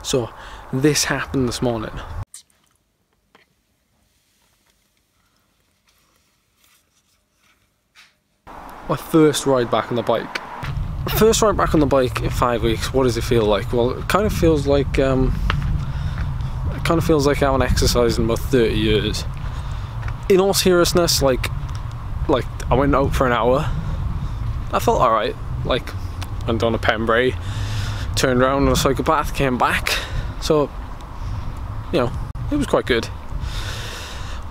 So this happened this morning. My first ride back on the bike. First ride back on the bike in 5 weeks. What does it feel like? Well, it kind of feels like I haven't exercised in about 30 years. In all seriousness, like I went out for an hour. I felt alright. Like, went on a Pembury, turned around on a psychopath, came back. So, you know, it was quite good.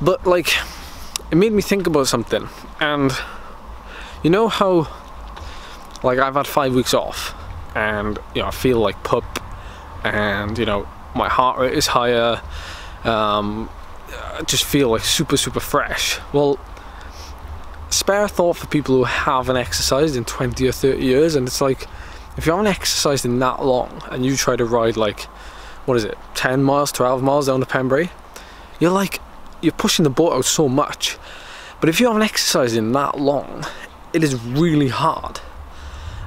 But like, it made me think about something. And you know how, like, I've had 5 weeks off, and you know, I feel like pup, and you know, my heart rate is higher. I just feel like super fresh. Well, spare thought for people who haven't exercised in 20 or 30 years, and it's like, if you haven't exercised in that long and you try to ride like, what is it, 10 miles, 12 miles down to Pembury, you're pushing the boat out so much. But if you haven't exercised in that long, it is really hard.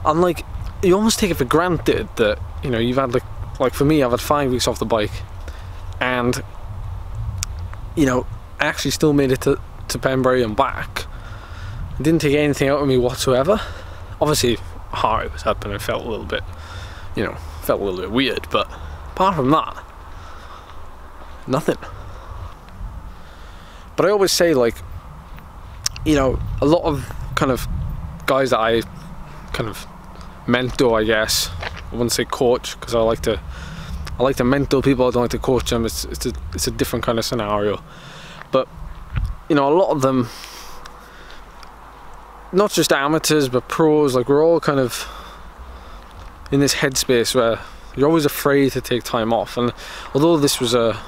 And like, you almost take it for granted that, you know, you've had like for me, I've had 5 weeks off the bike, and you know, I actually still made it to Pembury and back. It didn't take anything out of me whatsoever. Obviously, heart rate was up and it felt a little bit, you know, felt a little bit weird, but apart from that, nothing. But I always say, like, you know, a lot of kind of guys that I kind of mentor, I guess, I wouldn't say coach, because I like to mentor people, I don't like to coach them. It's a different kind of scenario. But you know, a lot of them, not just amateurs but pros, like, we're all kind of in this headspace where you're always afraid to take time off. And although this was it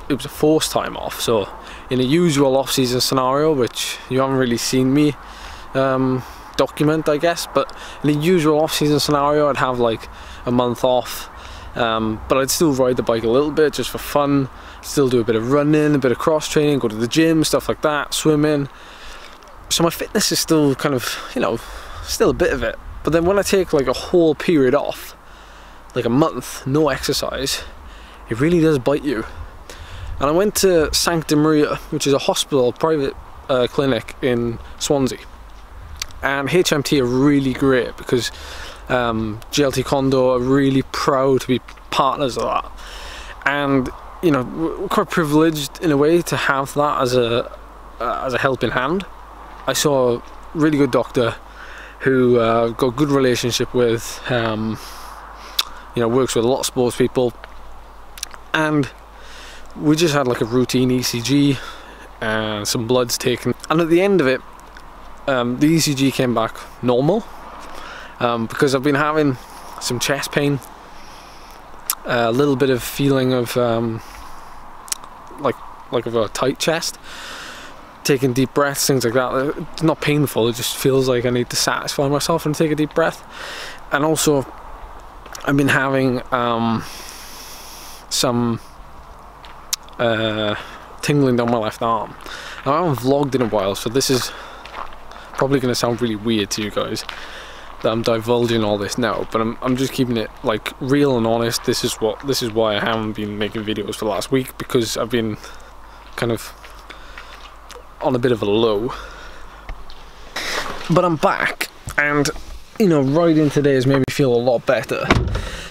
was a forced time off, so in a usual off-season scenario, which you haven't really seen me document, I guess, but in a usual off-season scenario, I'd have like a month off, but I'd still ride the bike a little bit just for fun, still do a bit of running, a bit of cross training, go to the gym, stuff like that, swimming. So my fitness is still kind of, you know, still a bit of it. But then when I take like a whole period off, like a month, no exercise, it really does bite you. And I went to Sancta Maria, which is a hospital, private clinic in Swansea. And HMT are really great because GLT Condo are really proud to be partners of that. And you know, we're quite privileged in a way to have that as a helping hand. I saw a really good doctor who got a good relationship with, you know, works with a lot of sports people, and we just had like a routine ECG and some bloods taken, and at the end of it, the ECG came back normal, because I've been having some chest pain, a little bit of feeling of like of a tight chest, taking deep breaths, things like that. It's not painful, it just feels like I need to satisfy myself and take a deep breath. And also I've been having some tingling down my left arm. Now, I haven't vlogged in a while, so this is probably going to sound really weird to you guys that I'm divulging all this now, but I'm just keeping it like real and honest. This is why I haven't been making videos for the last week, because I've been kind of on a bit of a low. But I'm back, and you know, riding today has made me feel a lot better.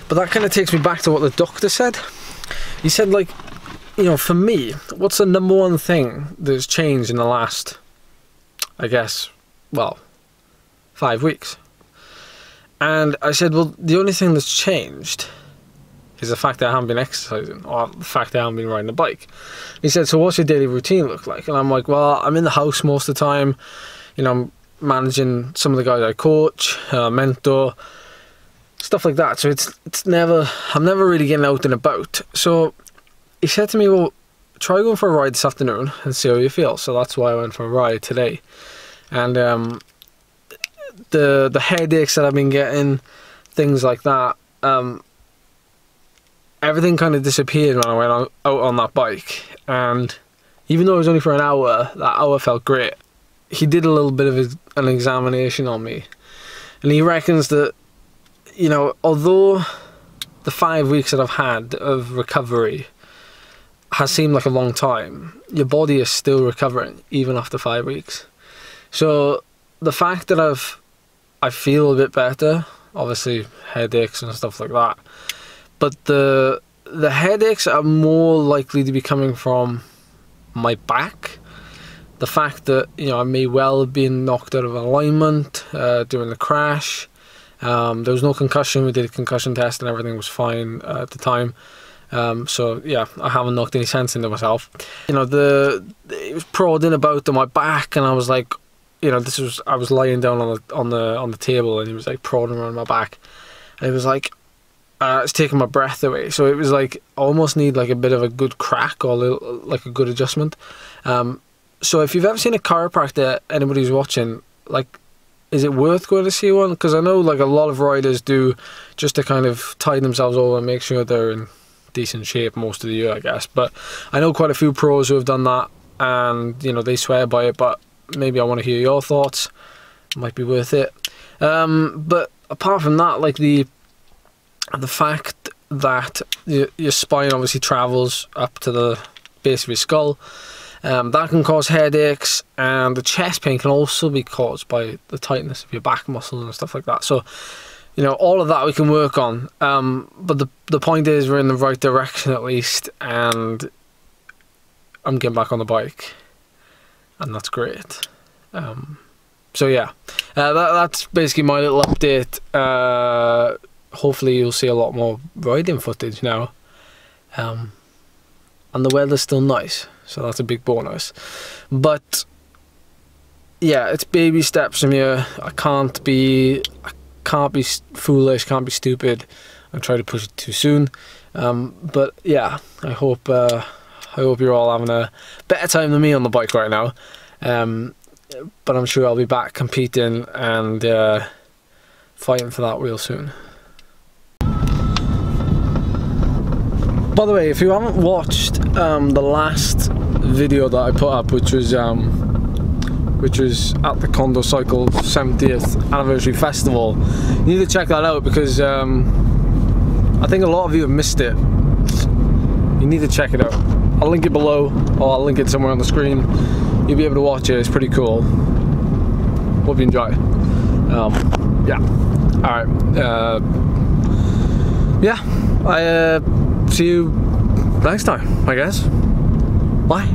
But that kind of takes me back to what the doctor said. He said, like, you know, for me, what's the number one thing that's changed in the last, I guess, well, 5 weeks? And I said, well, the only thing that's changed is the fact that I haven't been exercising, or the fact that I haven't been riding a bike. He said, so what's your daily routine look like? And I'm like, well, I'm in the house most of the time, you know, I'm managing some of the guys I coach, mentor, stuff like that. So I'm never really getting out and about. So he said to me, well, try going for a ride this afternoon and see how you feel. So that's why I went for a ride today. And the headaches that I've been getting, things like that, everything kind of disappeared when I went out on that bike. And even though it was only for an hour, that hour felt great. He did a little bit of an examination on me, and he reckons that, you know, although the 5 weeks that I've had of recovery has seemed like a long time, your body is still recovering even after 5 weeks. So the fact that I feel a bit better, obviously headaches and stuff like that, but the headaches are more likely to be coming from my back. The fact that, you know, I may well have been knocked out of alignment during the crash. There was no concussion. We did a concussion test and everything was fine at the time. So yeah, I haven't knocked any sense into myself. You know, it was prodding about to my back, and I was like, you know, I was lying down on the table, and he was like prodding around my back, and it was like it's taking my breath away. So it was like I almost need like a bit of a good crack or like a good adjustment. So if you've ever seen a chiropractor, anybody who's watching, like, is it worth going to see one? Because I know like a lot of riders do, just to kind of tide themselves over and make sure they're in decent shape most of the year, I guess. But I know quite a few pros who have done that, and you know, they swear by it, but maybe I want to hear your thoughts. It might be worth it. But apart from that, like the fact that your spine obviously travels up to the base of your skull, that can cause headaches, and the chest pain can also be caused by the tightness of your back muscles and stuff like that. So, you know, all of that we can work on. But the point is, we're in the right direction at least, and I'm getting back on the bike, and that's great. So yeah, that's basically my little update. Hopefully you'll see a lot more riding footage now. And the weather's still nice, so that's a big bonus. But yeah, it's baby steps from here. I can't be foolish, can't be stupid and try to push it too soon. But yeah, I hope you're all having a better time than me on the bike right now. But I'm sure I'll be back competing and fighting for that real soon. By the way, if you haven't watched the last video that I put up, which was at the Condo Cycle 70th anniversary festival, you need to check that out, because I think a lot of you have missed it. You need to check it out. I'll link it below, or I'll link it somewhere on the screen. You'll be able to watch it. It's pretty cool. Hope you enjoy. Yeah. All right. Yeah. See you next time, I guess. Bye.